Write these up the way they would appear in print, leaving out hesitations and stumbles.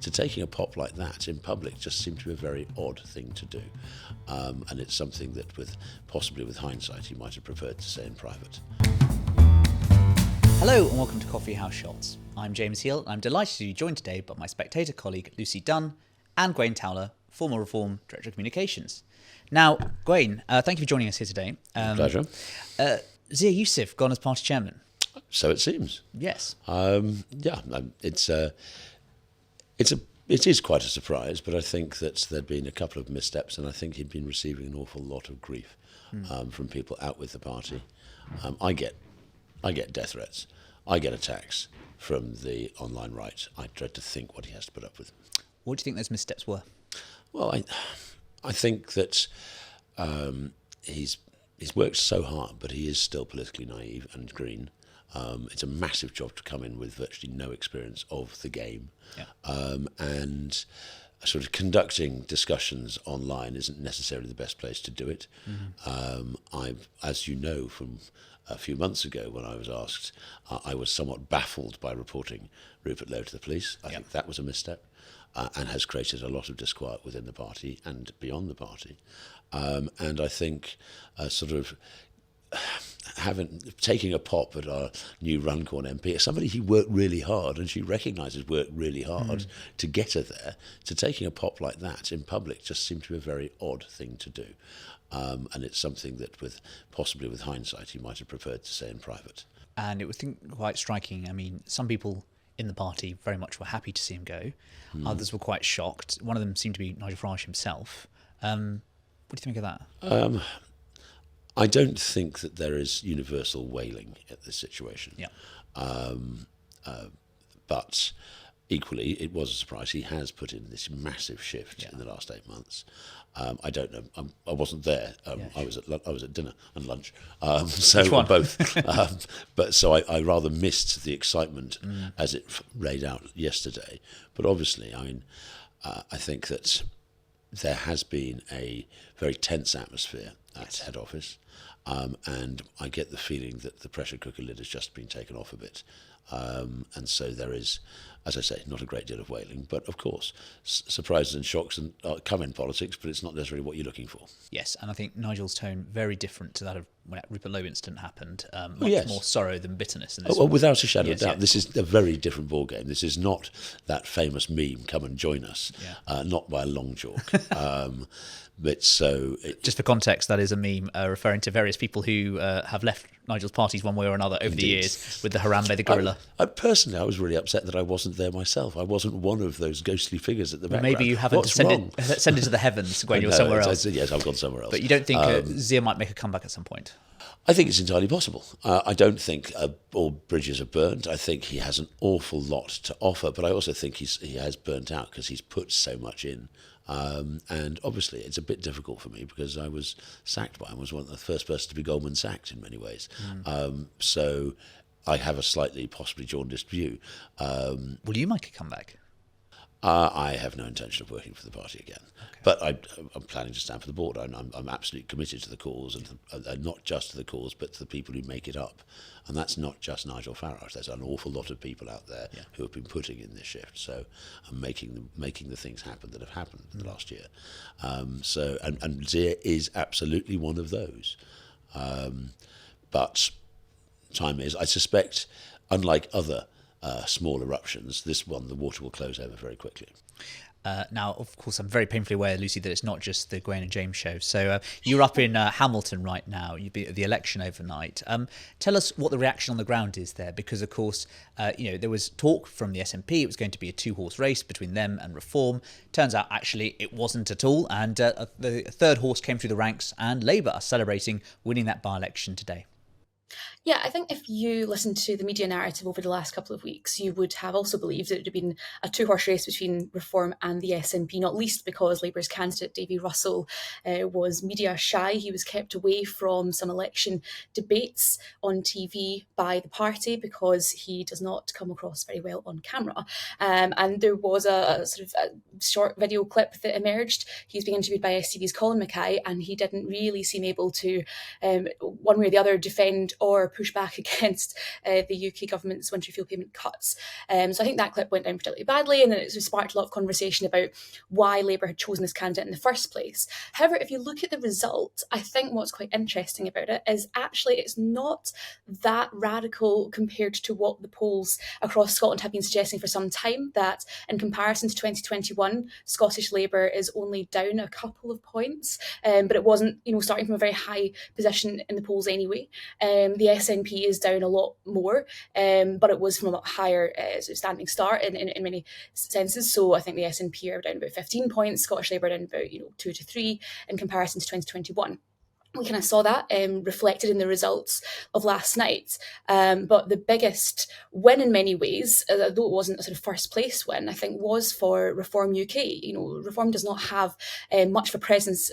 to taking a pop like that in public just seemed to be a very odd thing to do. And it's something that, possibly with hindsight, he might have preferred to say in private. Hello and welcome to Coffee House Shots. I'm James Heale and I'm delighted to be joined today by my Spectator colleague Lucy Dunn and Gawain Towler, former Reform Director of Communications. Now, Gawain, thank you for joining us here today. Pleasure. Zia Yusuf gone as party chairman. So it seems. Yes. It is quite a surprise, but I think that there'd been a couple of missteps, and I think he'd been receiving an awful lot of grief from people out with the party. I get death threats. I get attacks from the online right. I dread to think what he has to put up with. What do you think those missteps were? Well, I think that he's worked so hard, but he is still politically naive and green. It's a massive job to come in with virtually no experience of the game. Yeah. And sort of conducting discussions online isn't necessarily the best place to do it. Mm-hmm. As you know from a few months ago when I was asked, I was somewhat baffled by reporting Rupert Lowe to the police. I think that was a misstep and has created a lot of disquiet within the party and beyond the party. And I think taking a pop at our new Runcorn MP, somebody who worked really hard, and she recognises worked really hard to get her there, to taking a pop like that in public just seemed to be a very odd thing to do. And it's something that, possibly with hindsight, he might have preferred to say in private. And it was quite striking. I mean, some people in the party very much were happy to see him go. Others were quite shocked. One of them seemed to be Nigel Farage himself. What do you think of that? I don't think that there is universal wailing at this situation. Yeah. But equally, it was a surprise. He has put in this massive shift in the last 8 months. I don't know. I wasn't there. I was at dinner and lunch. So both. But so I rather missed the excitement as it laid out yesterday. But obviously, I think that there has been a very tense atmosphere at head office. And I get the feeling that the pressure cooker lid has just been taken off a bit. And so there is, as I say, not a great deal of wailing. But of course, surprises and shocks come in politics, but it's not necessarily what you're looking for. Yes, and I think Nigel's tone very different to that of when that Rupert Lowe incident happened. Much more sorrow than bitterness. In this well, without a shadow of doubt. This is a very different ballgame. This is not that famous meme, come and join us, not by a long chalk. Just for context, that is a meme referring to various people who have left Nigel's parties one way or another over the years, with the Harambe the gorilla. Personally, I was really upset that I wasn't there myself. I wasn't one of those ghostly figures at the background. Maybe you haven't send it to the heavens when you're somewhere else. Yes, I've gone somewhere else. But you don't think Zia might make a comeback at some point? I think it's entirely possible. I don't think all bridges are burnt. I think he has an awful lot to offer, but I also think he has burnt out because he's put so much in. And obviously it's a bit difficult for me because I was sacked by him. I was the first person to be Goldman sacked in many ways. So I have a slightly possibly jaundiced view. Will you make a comeback? I have no intention of working for the party again. Okay. But I'm planning to stand for the board. I'm absolutely committed to the cause, and not just to the cause, but to the people who make it up. And that's not just Nigel Farage. There's an awful lot of people out there who have been putting in this shift. So I'm making the things happen that have happened in the last year. And Zia is absolutely one of those. But time is, I suspect, unlike other small eruptions, this one, the water will close over very quickly. Now, of course, I'm very painfully aware, Lucy, that it's not just the Gawain and James show. So you're up in Hamilton right now. You'll be at the election overnight. Tell us what the reaction on the ground is there, because, of course, there was talk from the SNP. It was going to be a two-horse race between them and Reform. Turns out, actually, it wasn't at all. And the third horse came through the ranks, and Labour are celebrating winning that by-election today. Yeah, I think if you listened to the media narrative over the last couple of weeks, you would have also believed that it had been a two-horse race between Reform and the SNP, not least because Labour's candidate, Davy Russell, was media shy. He was kept away from some election debates on TV by the party because he does not come across very well on camera. And there was a sort of a short video clip that emerged. He was being interviewed by STV's Colin Mackay, and he didn't really seem able to, one way or the other, defend or push back against the UK government's winter fuel payment cuts. So I think that clip went down particularly badly, and then it sparked a lot of conversation about why Labour had chosen this candidate in the first place. However, if you look at the result, I think what's quite interesting about it is actually it's not that radical compared to what the polls across Scotland have been suggesting for some time, that in comparison to 2021, Scottish Labour is only down a couple of points, but it wasn't, starting from a very high position in the polls anyway. The SNP is down a lot more, but it was from a lot higher standing start in many senses. So I think the SNP are down about 15 points, Scottish Labour down about 2 to 3 in comparison to 2021. We kind of saw that reflected in the results of last night. But the biggest win in many ways, though it wasn't a sort of first place win, I think was for Reform UK. Reform does not have much of a presence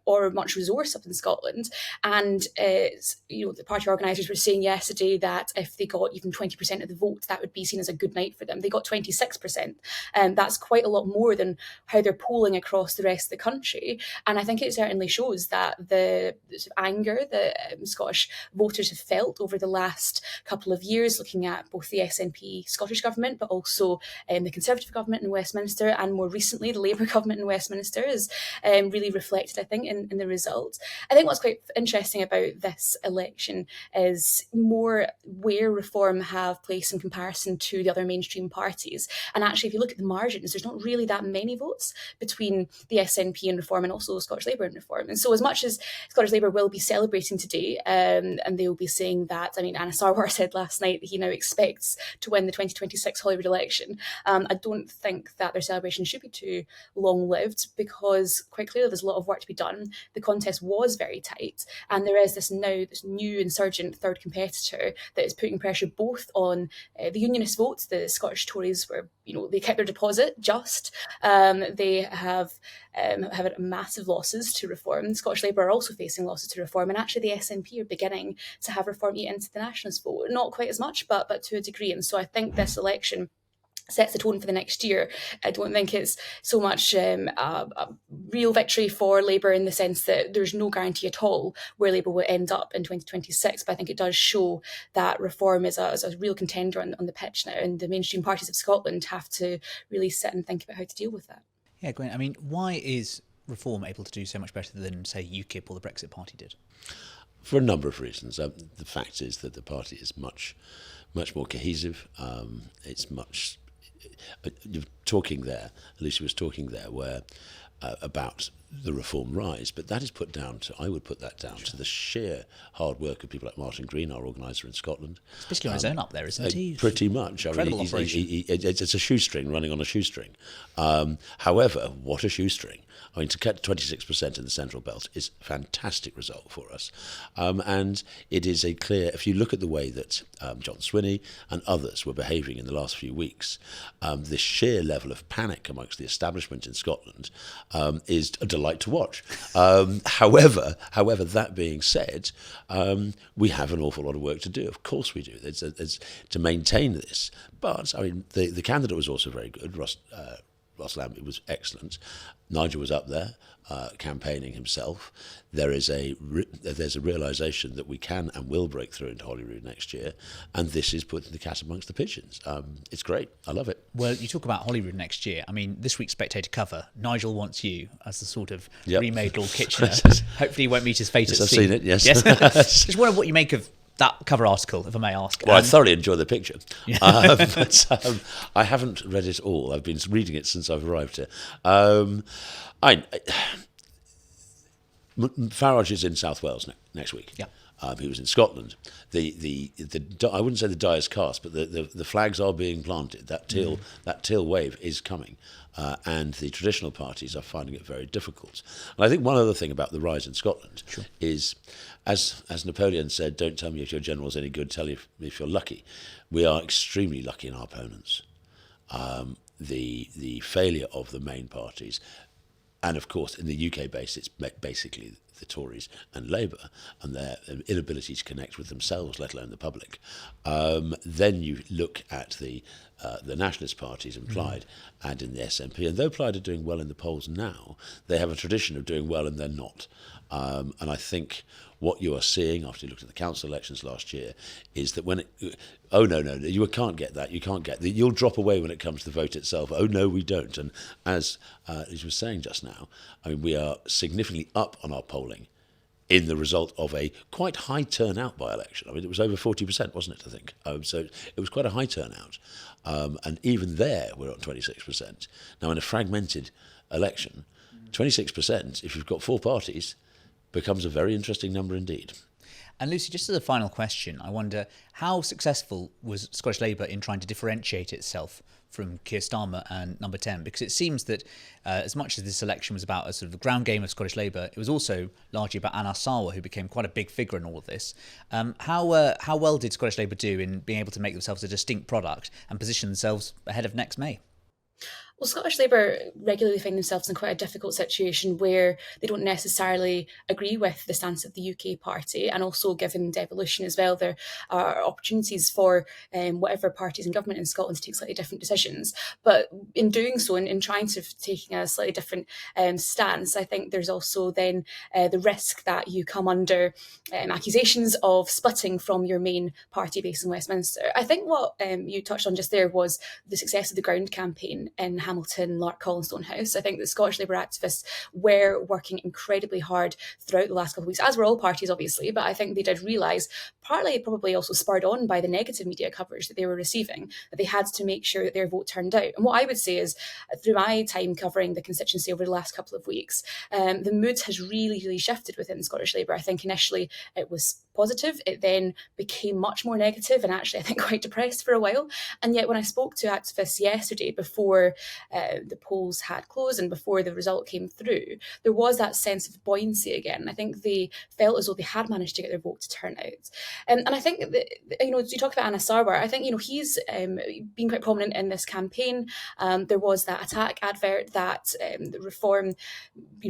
or much resource up in Scotland. And, the party organisers were saying yesterday that if they got even 20% of the vote, that would be seen as a good night for them. They got 26%. That's quite a lot more than how they're polling across the rest of the country. And I think it certainly shows that the sort of anger that Scottish voters have felt over the last couple of years, looking at both the SNP Scottish Government, but also the Conservative Government in Westminster, and more recently the Labour Government in Westminster, is really reflected, I think, in the result. I think what's quite interesting about this election is more where Reform have placed in comparison to the other mainstream parties. And actually, if you look at the margins, there's not really that many votes between the SNP and Reform, and also Scottish Labour and Reform. And so as much as Scottish Labour will be celebrating today, and they will be saying that, Anna Sarwar said last night that he now expects to win the 2026 Holyrood election. I don't think that their celebration should be too long-lived, because quite clearly there's a lot of work to be done. The contest was very tight, and there is this new insurgent third competitor that is putting pressure both on the unionist votes. The Scottish Tories were, they kept their deposit just. They have had massive losses to Reform. Scottish Labour are also facing losses to Reform, and actually the SNP are beginning to have Reform eat into the Nationalist vote. Not quite as much, but to a degree. And so I think this election sets the tone for the next year. I don't think it's so much a real victory for Labour in the sense that there's no guarantee at all where Labour will end up in 2026, but I think it does show that Reform is a real contender on the pitch now, and the mainstream parties of Scotland have to really sit and think about how to deal with that. Yeah, Gawain, why is Reform able to do so much better than, say, UKIP or the Brexit Party did? For a number of reasons. The fact is that the party is much more cohesive. It's much... You're talking there, Lucy was talking there, where about the Reform rise, but that is put down to, I would put that down to the sheer hard work of people like Martin Green, our organiser in Scotland. It's basically on his own up there, isn't he? Pretty much. Incredible operation. It's a shoestring running on a shoestring. However, what a shoestring. To get 26% in the Central Belt is a fantastic result for us. And it is a clear, if you look at the way that John Swinney and others were behaving in the last few weeks, the sheer level of panic amongst the establishment in Scotland is a delight to watch. However, that being said, we have an awful lot of work to do. Of course we do. It's to maintain this. But, the candidate was also very good. Ross Lambie was excellent. Nigel was up there campaigning himself. There's a realisation that we can and will break through into Holyrood next year, and this is putting the cat amongst the pigeons. It's great. I love it. Well, you talk about Holyrood next year. This week's Spectator cover, Nigel wants you as the sort of remade Lord Kitchener. Hopefully you won't meet his fate at sea. I've seen it, yes. Just wonder what you make of that cover article, if I may ask. Well, I thoroughly enjoy the picture, but I haven't read it all. I've been reading it since I've arrived here. Farage is in South Wales next week. Yeah. He was in Scotland. I wouldn't say the die is cast, but the flags are being planted. That teal wave is coming, and the traditional parties are finding it very difficult. And I think one other thing about the rise in Scotland is, as Napoleon said, "Don't tell me if your general's any good. Tell me if you're lucky." We are extremely lucky in our opponents. The failure of the main parties, and of course in the UK base, it's basically the Tories and Labour and their inability to connect with themselves, let alone the public. Then you look at the the Nationalist parties in Plaid and in the SNP. And though Plaid are doing well in the polls now, they have a tradition of doing well and they're not. And I think what you are seeing after you looked at the council elections last year is that when you can't get that. You can't get that. You'll drop away when it comes to the vote itself. Oh, no, we don't. And as you were saying just now, I mean, we are significantly up on our polling in the result of a quite high turnout by-election. I mean, it was over 40%, wasn't it, I think? So it was quite a high turnout. And even there, we're on 26%. Now, in a fragmented election, 26%, if you've got four parties, becomes a very interesting number indeed. And Lucy, just as a final question, I wonder how successful was Scottish Labour in trying to differentiate itself from Keir Starmer and Number 10? Because it seems that as much as this election was about a sort of the ground game of Scottish Labour, it was also largely about Anas Sarwar, who became quite a big figure in all of this. How well did Scottish Labour do in being able to make themselves a distinct product and position themselves ahead of next May? Well, Scottish Labour regularly find themselves in quite a difficult situation where they don't necessarily agree with the stance of the UK party, and also given devolution as well, there are opportunities for whatever parties in government in Scotland to take slightly different decisions. But in doing so, in trying to taking a slightly different stance, I think there's also then the risk that you come under accusations of splitting from your main party base in Westminster. I think what you touched on just there was the success of the ground campaign in Hamilton, Larkhall and Stonehouse. I think that Scottish Labour activists were working incredibly hard throughout the last couple of weeks, as were all parties, obviously, but I think they did realise, partly probably also spurred on by the negative media coverage that they were receiving, that they had to make sure that their vote turned out. And what I would say is, through my time covering the constituency over the last couple of weeks, the mood has really shifted within Scottish Labour. I think initially it was positive. It then became much more negative and actually I think quite depressed for a while. And yet when I spoke to activists yesterday before the polls had closed and before the result came through, there was that sense of buoyancy again. I think they felt as though they had managed to get their vote to turn out. And I think that, you talk about Anas Sarwar, I think, he's been quite prominent in this campaign. There was that attack advert that the Reform,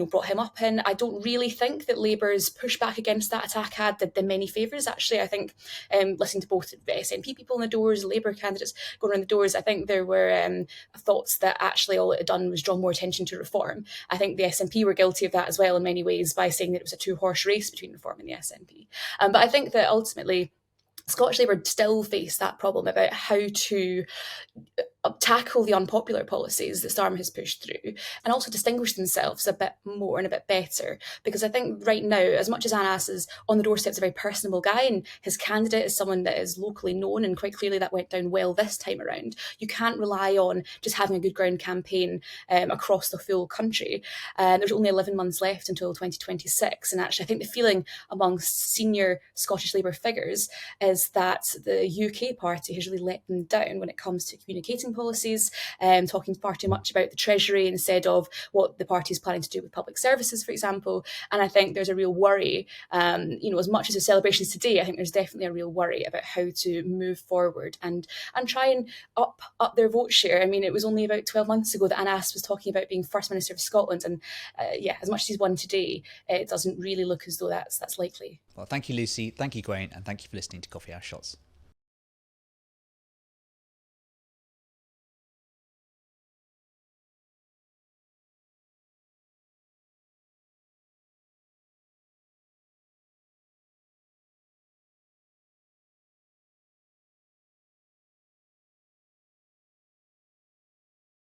brought him up in. I don't really think that Labour's pushback against that attack ad did them many favours. Actually, I think listening to both SNP people in the doors, Labour candidates going around the doors, I think there were thoughts that actually all it had done was draw more attention to Reform. I think the SNP were guilty of that as well in many ways by saying that it was a two-horse race between Reform and the SNP. But I think that ultimately Scottish Labour still face that problem about how to tackle the unpopular policies that Starmer has pushed through and also distinguish themselves a bit more and a bit better. Because I think right now, as much as Anas is on the doorstep, is a very personable guy and his candidate is someone that is locally known, and quite clearly that went down well this time around, you can't rely on just having a good ground campaign across the full country. There's only 11 months left until 2026, and actually I think the feeling amongst senior Scottish Labour figures is that the UK party has really let them down when it comes to communicating policies, talking far too much about the Treasury instead of what the party is planning to do with public services, for example. And I think there's a real worry, as much as the celebrations today, I think there's definitely a real worry about how to move forward and try and up their vote share. I mean, it was only about 12 months ago that Anas was talking about being First Minister of Scotland, and as much as he's won today, it doesn't really look as though that's likely. Well, thank you, Lucy. Thank you, Gawain, and thank you for listening to Coffee House Shots.